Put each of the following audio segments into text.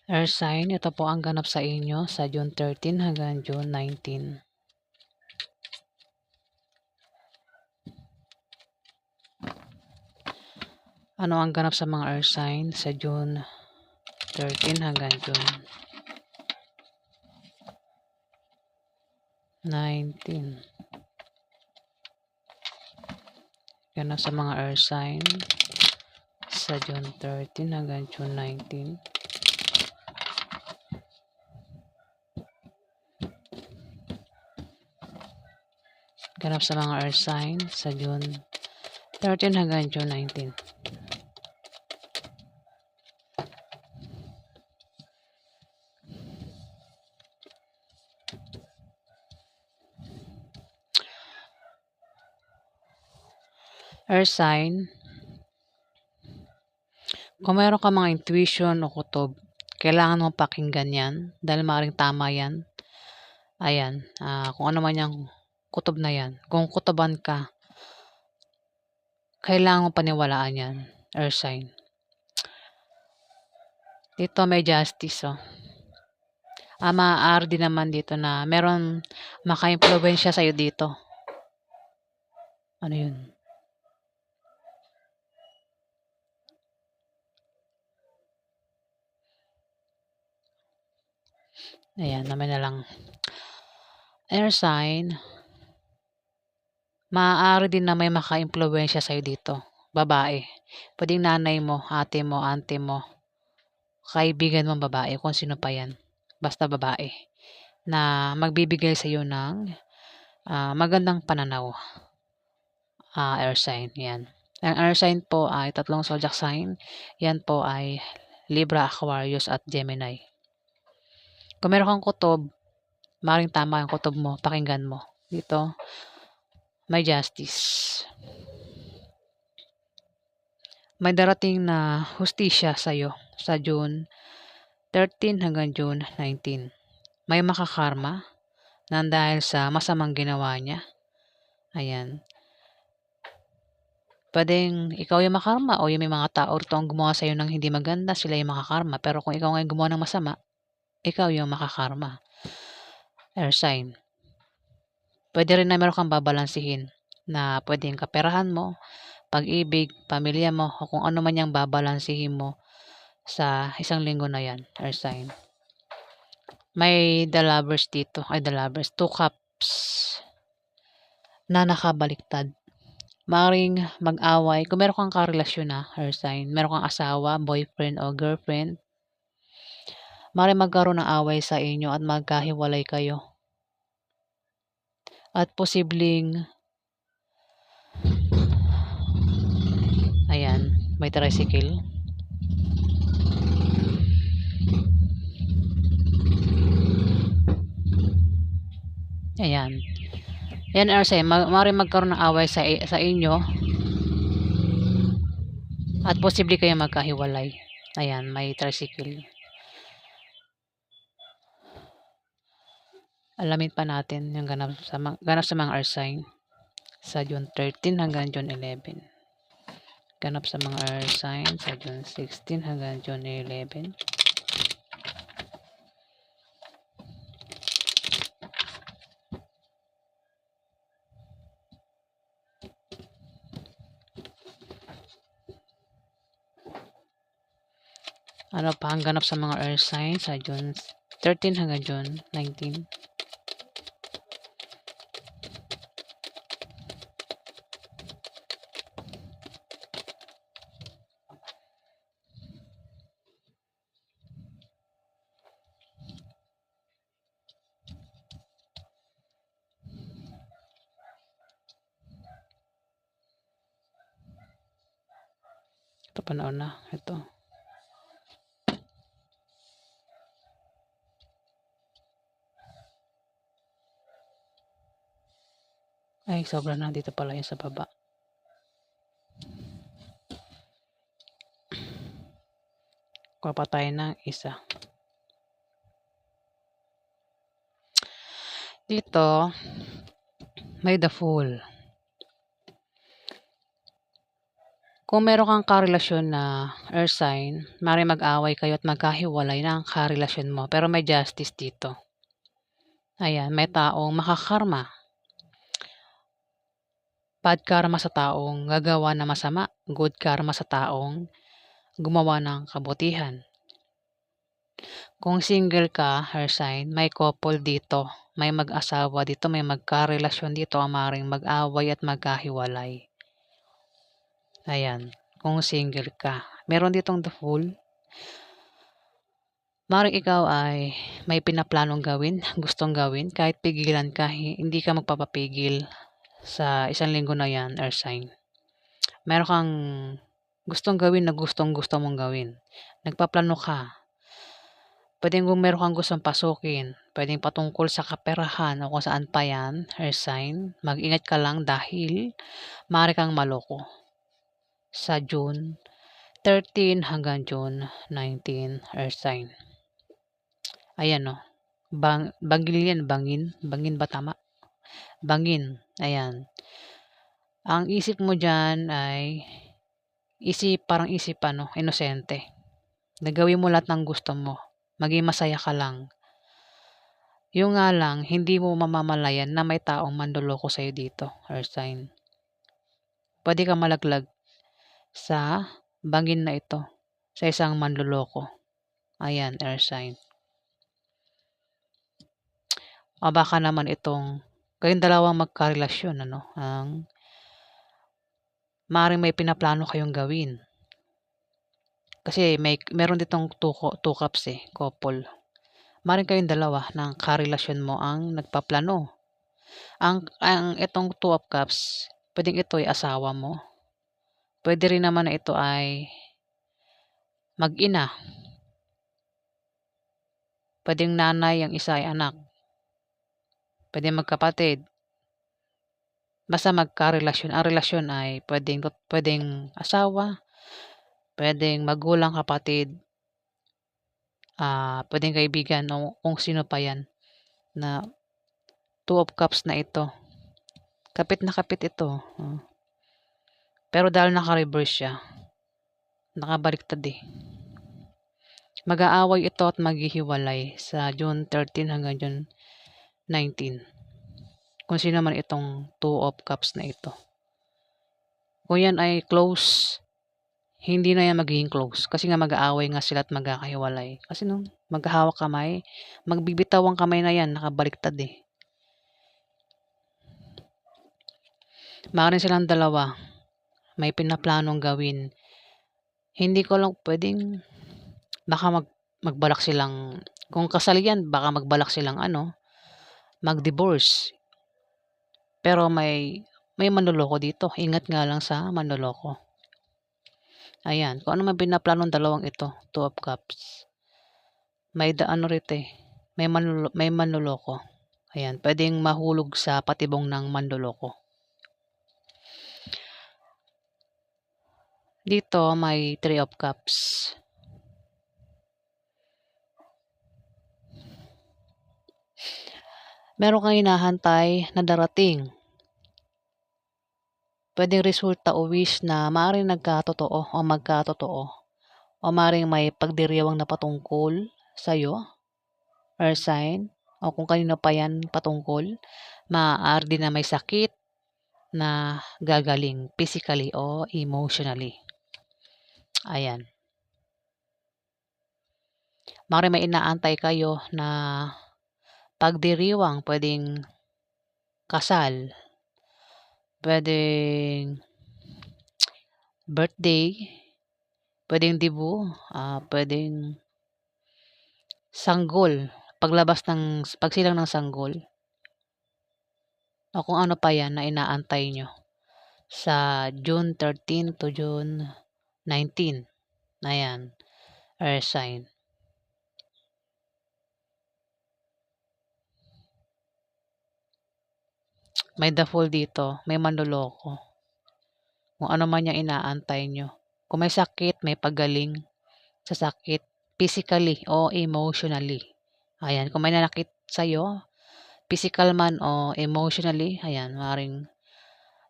Earth sign, ito po ang ganap sa inyo sa June 13 hanggang June 19. Ano ang ganap sa mga earth sign sa June 13 hanggang June 19? Ganap sa mga earth sign sa June 13 hanggang June 19. Ganap sa mga earth sign sa June 13 hanggang June 19. Earth sign, kung mayroon ka mga intuition o kutob, kailangan mo pakinggan yan dahil maaaring tama yan. Ayan, kung ano man yung kutob na yan. Kung kutoban ka, kailangan mo paniwalaan yan, earth sign. Dito may justice, oh. Maaari din naman dito na meron maka-impluwensya sa'yo dito. Ano yun? Ayan, naman na lang. Air sign, maaari din na may maka-impluwensya sa'yo dito. Babae. Pwedeng nanay mo, ate mo, auntie mo, kaibigan mong babae, kung sino pa yan. Basta babae. Na magbibigay sa'yo ng magandang pananaw. Air sign, yan. Ang air sign po ay tatlong zodiac sign. Yan po ay Libra, Aquarius, at Gemini. Kung meron kang kutob, maring tama ang kutob mo, pakinggan mo. Dito, may justice. May darating na hustisya sa'yo sa June 13 hanggang June 19. May makakarma na dahil sa masamang ginawa niya. Ayan. Pwedeng ikaw yung makarma o yung may mga tao rito ang gumawa sa'yo ng hindi maganda, sila yung makakarma. Pero kung ikaw ngayon gumawa ng masama, ikaw yung makakarma. Air sign. Pwede rin na meron kang babalansihin na pwedeng kaperahan mo, pag-ibig, pamilya mo, o kung ano man yung babalansihin mo sa isang linggo na yan, air sign. May the lovers dito, the lovers, 2 cups na nakabaliktad. Maring mag-away, kung meron kang karelasyon na, air sign, meron kang asawa, boyfriend o girlfriend, maring magkaroon ng away sa inyo at magkahiwalay kayo. At posibleng, ayan, may tricycle. Ayan. Yan, air sign, maring magkaroon ng away sa inyo at posible kayo magkahiwalay. Ayan, may tricycle. Alamin pa natin yung ganap sa mga earth sign sa June 13 hanggang June 11. Ganap sa mga earth sign sa June 16 hanggang June 11. Ano pa ang ganap sa mga earth sign sa June 13 hanggang June 19? Ito panahon na. Ito. Ay, sobra na. Dito pala yung sa baba. Kuha pa tayo ng isa. Dito, may the Fool. Kung meron kang karelasyon na earth sign, maaaring mag-away kayo at magkahiwalay ng karelasyon mo, pero may justice dito. Ayan, may taong makakarma. Bad karma sa taong gagawa ng masama, good karma sa taong gumawa ng kabutihan. Kung single ka, earth sign, may couple dito, may mag-asawa dito, may magkarelasyon dito ang maaaring mag-away at magkahiwalay. Ayan, kung single ka. Meron ditong the fool. Maaaring ikaw ay may pinaplanong gawin, gustong gawin, kahit pigilan ka, hindi ka magpapapigil sa isang linggo na yan, earth sign. Meron kang gustong gawin na gustong-gusto mong gawin. Nagpaplano ka. Pwedeng kung meron kang gustong pasukin, pwedeng patungkol sa kaperahan o kung saan pa yan, earth sign. Mag-ingat ka lang dahil maaari kang maloko. Sa June 13 hanggang June 19, earth sign. Ayan o. Bangin yan, bangin. Bangin ba tama? Bangin. Ayan. Ang isip mo dyan ay parang isip inosente. Nagawin mo lahat ng gusto mo. Maging masaya ka lang. Yung nga lang, hindi mo mamamalayan na may taong manloloko sa'yo dito, earth sign. Pwede kang malaglag sa bangin na ito, sa isang manloloko. Ayan, earth sign. O baka naman itong kayong dalawang magkarelasyon, ang maaaring may pinaplano kayong gawin. Kasi meron ditong two cups couple. Maaaring kayong dalawa ng karelasyon mo ang nagpaplano. Ang itong two of cups, pwedeng ito ay asawa mo. Pwede rin naman na ito ay mag-ina. Pwedeng nanay, ang isa ay anak. Pwedeng magkapatid. Basta magkarelasyon. Ang relasyon ay pwedeng asawa, pwedeng magulang, kapatid, pwedeng kaibigan o kung sino pa yan na two of cups na ito. Kapit na kapit ito. Pero dahil naka-reverse siya, nakabaliktad mag-aaway ito at maghihiwalay sa June 13 hanggang June 19. Kung sino man itong two of cups na ito. Kung yan ay close, hindi na yan magiging close. Kasi nga mag-aaway nga sila at magkakahiwalay. Kasi nung maghahawak kamay, magbibitawang kamay na yan, nakabaliktad Maaaring silang dalawa, may pinaplanong gawin. Hindi ko lang pwedeng, baka magbalak silang, kung kasal yan, baka magbalak silang mag-divorce. Pero may manloloko dito. Ingat nga lang sa manloloko. Ayan, kung ano man pinaplanong dalawang ito, two of cups. May rito may manloloko. Ayan, pwedeng mahulog sa patibong ng manloloko. Dito may three of cups. Meron kang hinahantay na darating. Pwedeng resulta o wish na maaaring nagkatotoo o magkatotoo. O maaaring may pagdiriwang na patungkol sa'yo, earth sign, o kung kanino pa yan patungkol. Maaari din na may sakit na gagaling physically o emotionally. Ayan. Maaaring may inaantay kayo na pagdiriwang, pwedeng kasal, pwedeng birthday, pwedeng dibu, pwedeng sanggol, pagsilang ng sanggol, o kung ano pa yan na inaantay nyo sa June 13 to June 19. Ayan, earth sign. May the fool dito, may manloloko. Kung ano man yung inaantay nyo. Kung may sakit, may pagaling sa sakit, physically o emotionally. Ayan, kung may nanakit sa'yo, physical man o emotionally, ayan, maaaring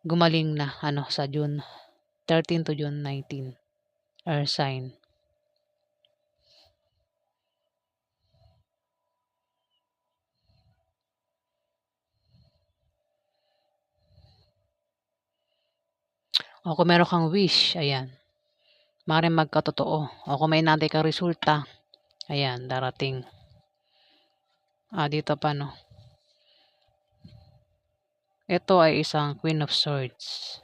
gumaling na sa June 13 to June 19. Earth sign. O kung meron kang wish, ayan, maaaring magkatotoo. O kung may inaantay kang resulta, ayan, darating. Dito pa, no? Ito ay isang Queen of Swords.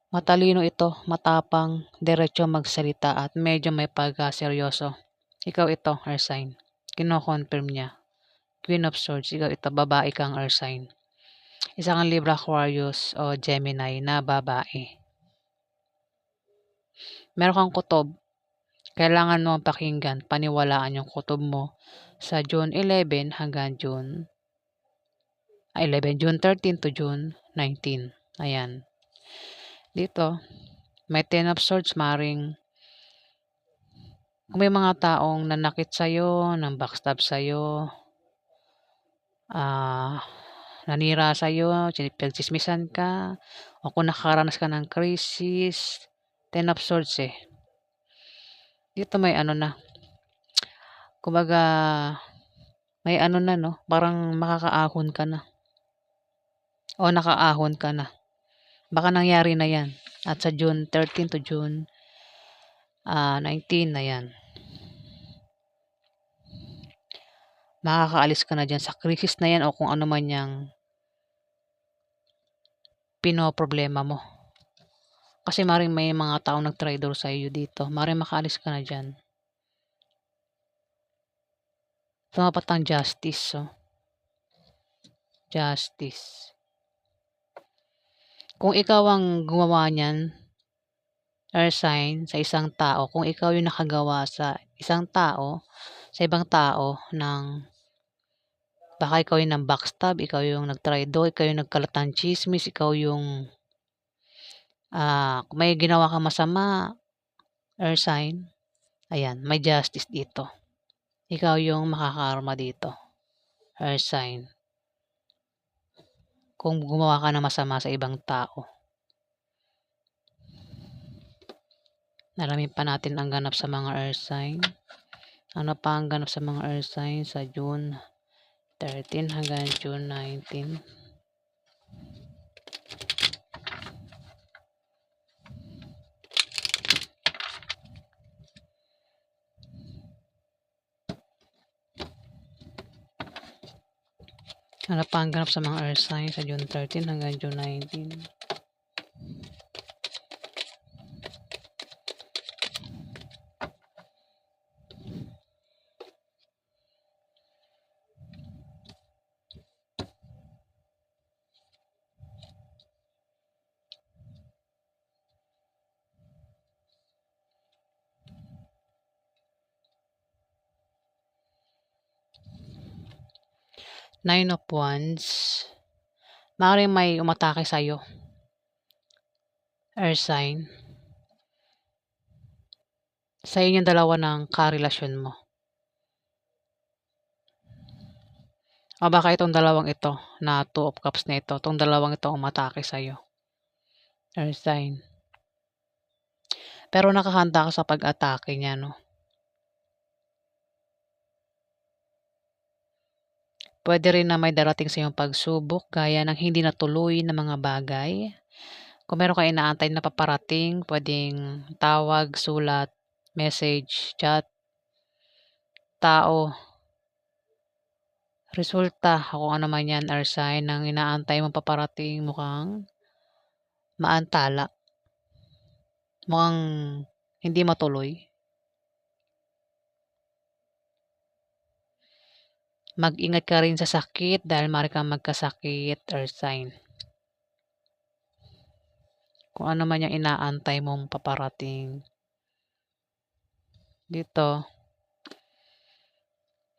Matalino ito, matapang, diretso magsalita at medyo may pagka-seryoso. Ikaw ito, Earth sign. Kino-confirm niya. Queen of Swords, ikaw ito, babae kang Earth sign. Isa kang Libra, Aquarius o Gemini na babae. Meron kang kutob. Kailangan mo pakinggan, paniwalaan yung kutob mo sa June 11 hanggang June 13 to June 19. Ayan. Dito, may Ten of Swords, maring kung may mga taong nanakit sa'yo, nang backstab sa'yo, nanira sa'yo, pinagtsismisan ka, o kung nakaranas ka ng crisis, Ten of Swords eh. Dito may ano na, kumbaga, may ano na, no? Parang makakaahon ka na. O nakaahon ka na. Baka nangyari na yan. At sa June 13 to June 19 na yan. Makakaalis ka na dyan sa crisis na yan o kung ano man yung pinoproblema mo. Kasi maring may mga taong nag-traitor sa iyo dito. Maring makaalis ka na dyan. Tumapat ang justice. So. Justice. Kung ikaw ang gumawa niyan, Earth sign, sa isang tao, kung ikaw yung nakagawa sa isang tao, sa ibang tao, ng baka ikaw yung ng backstab, ikaw yung nag-traitor, ikaw yung nagkalat ng chismis, ikaw yung kung may ginawa ka masama, Earth sign, ayan, may justice dito. Ikaw yung makakarma dito, Earth sign. Kung gumawa ka ng masama sa ibang tao. Alamin pa natin ang ganap sa mga Earth sign. Ano pa ang ganap sa mga Earth sign sa June 13 hanggang June 19. Ano pa ang ganap sa mga Earth sign sa June 13 hanggang June 19. Nine of Wands. Maaaring may umatake sa'yo. Earth sign. Sa inyong dalawa ng karelasyon mo. O baka itong dalawang ito na Two of Cups na ito. Itong dalawang ito umatake sa'yo. Earth sign. Pero nakahanda ka sa pag-atake niya, no? Pwede rin na may darating sa iyong pagsubok gaya ng hindi natuloy na mga bagay. Kung meron kang inaantay na paparating, pwedeng tawag, sulat, message, chat, tao, resulta, kung ano man yan, or sign ng inaantay mong paparating, mukhang maantala. Mukhang hindi matuloy. Mag-ingat ka rin sa sakit dahil maaari kang magkasakit or sign. Kung ano man yung inaantay mong paparating. Dito,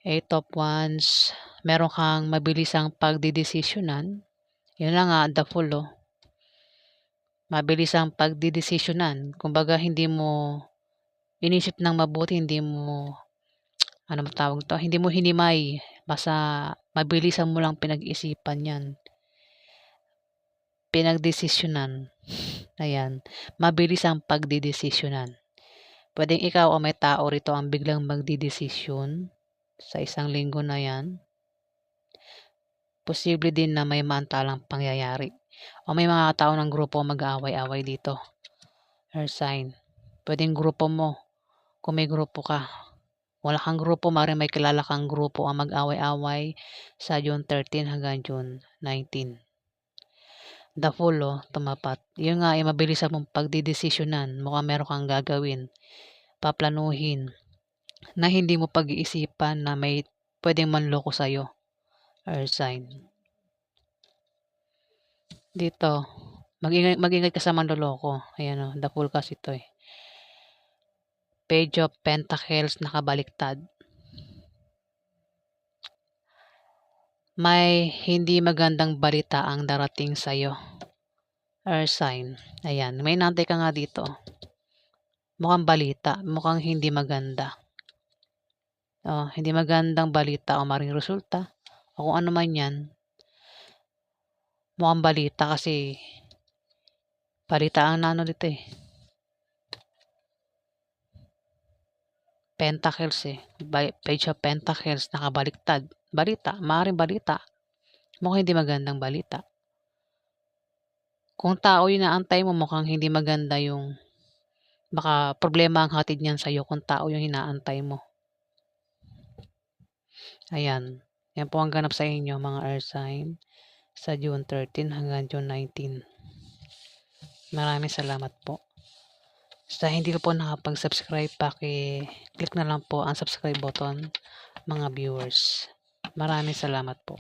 8 of Wands, meron kang mabilisang pagdidesisyonan. Yun na nga, the Fool, oh. Mabilisang pagdidesisyonan. Kumbaga, hindi mo inisip ng mabuti, hindi mo, ano matawag to, hindi mo hinimay. Basta, mabilisan mo lang pinag-isipan yan. pinagdesisyonan. Ayan, mabilis ang pagdedesisyonan. Puwedeng ikaw o may tao rito ang biglang magdedesisyon sa isang linggo na 'yan. Posible din na may maantalang pangyayari o may mga tao ng grupo mag-aaway-away dito. Earth sign. Puwedeng grupo mo, kung may grupo ka. Wala kang grupo, maaaring may kilala kang grupo ang mag-away-away sa June 13 hanggang June 19. The Fool, tumapat. Yun nga, mabilis mong pagdedesisyonan. Mukhang meron kang gagawin, paplanuhin, na hindi mo pag-iisipan na may pwedeng manloko sa'yo. Earth sign. Dito, mag-ingat ka sa manloloko. Ayan The Fool kasi ito eh. Page of Pentacles nakabaliktad. May hindi magandang balita ang darating sa'yo. Earth sign. Ayan, may nantay ka nga dito. Mukhang balita, mukhang hindi maganda. Hindi magandang balita o maring resulta o kung ano man yan. Mukhang balita kasi balita ang nano dito eh. Pentacles eh. Page of Pentacles nakabaliktad. Balita, maaaring balita. Mukhang hindi magandang balita. Kung tao yung inaantay mo, mukhang hindi maganda yung baka problema ang hatid niyan sa'yo kung tao yung inaantay mo. Ayan. Yan po ang ganap sa inyo mga earth sign sa June 13 hanggang June 19. Maraming salamat po. Sa hindi ko po nakapag-subscribe, paki-click na lang po ang subscribe button mga viewers. Maraming salamat po.